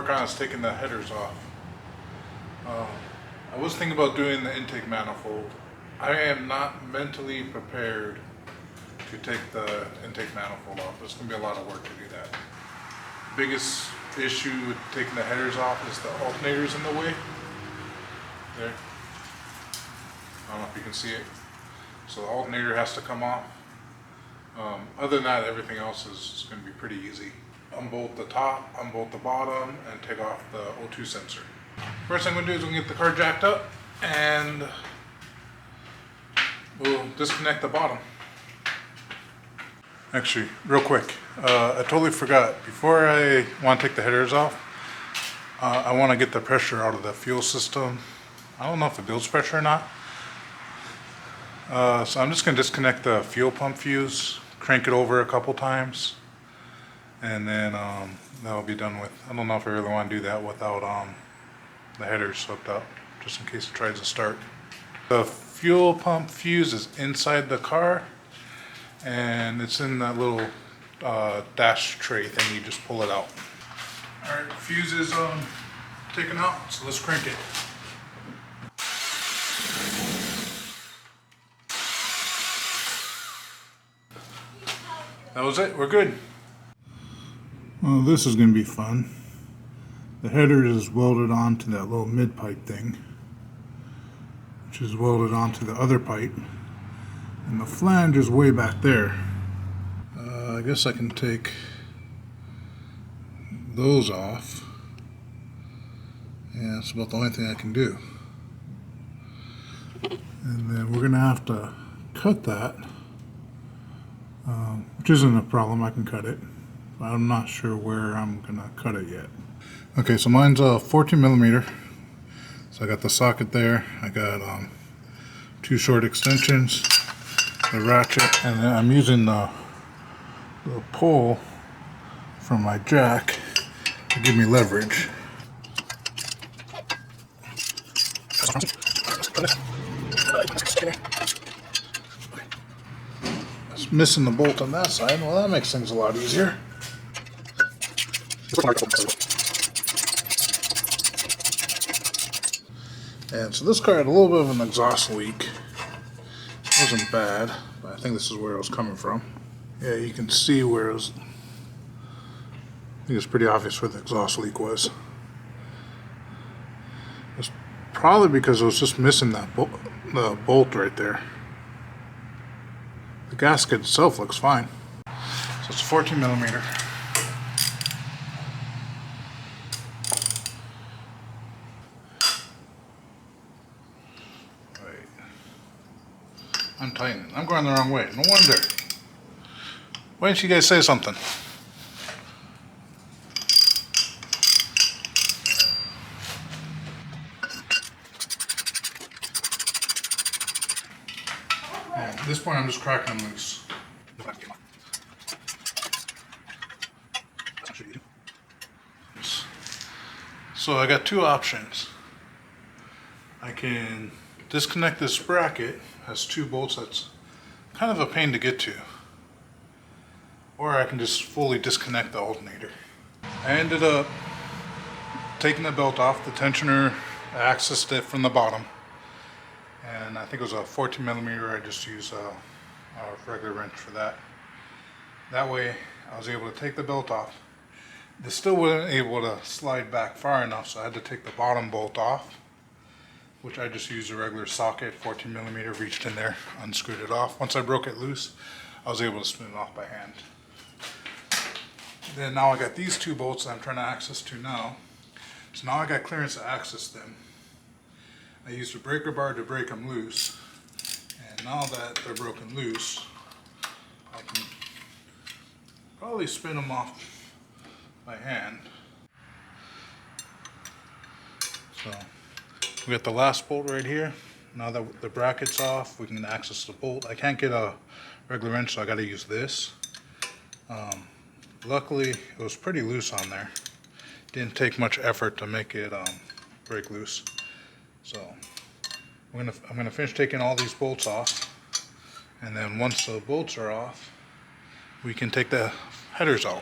work on is taking the headers off. I was thinking about doing the intake manifold. I am not mentally prepared to take the intake manifold off. It's going to be a lot of work to do that. Biggest issue with taking the headers off is the alternator's in the way. There. I don't know if you can see it. So the alternator has to come off. Other than that, everything else is going to be pretty easy. Unbolt the top, unbolt the bottom, and take off the O2 sensor. First thing I'm going to do is we'll get the car jacked up and we'll disconnect the bottom. Actually, real quick, I totally forgot. Before I want to take the headers off, I want to get the pressure out of the fuel system. I don't know if it builds pressure or not. So I'm just going to disconnect the fuel pump fuse, crank it over a couple times, and then that'll be done with. I don't know if I really want to do that without the headers hooked up, just in case it tries to start. The fuel pump fuse is inside the car, and it's in that little dash tray thing. You just pull it out. Alright, fuse is taken out, so let's crank it. That was it, we're good. Well, this is going to be fun. The header is welded onto that little mid pipe thing, which is welded onto the other pipe, and the flange is way back there. I guess I can take those off. Yeah, that's about the only thing I can do. And then we're going to have to cut that, which isn't a problem. I can cut it, but I'm not sure where I'm going to cut it yet. Okay, so mine's a 14 millimeter. So I got the socket there. I got two short extensions, the ratchet, and then I'm using the pole from my jack to give me leverage. Just missing the bolt on that side. Well, that makes things a lot easier. And so this car had a little bit of an exhaust leak. It wasn't bad, but I think this is where it was coming from. Yeah, you can see where it was. I think it's pretty obvious where the exhaust leak was. It's probably because it was just missing that the bolt right there. The gasket itself looks fine. So it's 14 millimeter. I'm tightening. I'm going the wrong way. No wonder. Why didn't you guys say something? At this point, I'm just cracking them loose. So I got two options. I can disconnect this bracket. Has two bolts. That's kind of a pain to get to. Or I can just fully disconnect the alternator. I ended up taking the belt off the tensioner. I accessed it from the bottom, and I think it was a 14 millimeter. I just used a regular wrench for that. That way I was able to take the belt off. They still wasn't able to slide back far enough, so I had to take the bottom bolt off, which I just used a regular socket, 14 millimeter, reached in there, unscrewed it off. Once I broke it loose, I was able to spin it off by hand. Then now I got these two bolts that I'm trying to access to now. So now I got clearance to access them. I used a breaker bar to break them loose. And now that they're broken loose, I can probably spin them off by hand. So we got the last bolt right here. Now that the bracket's off, we can access the bolt. I can't get a regular wrench, so I got to use this. Luckily, it was pretty loose on there. Didn't take much effort to make it break loose. So I'm gonna finish taking all these bolts off, and then once the bolts are off, we can take the headers out.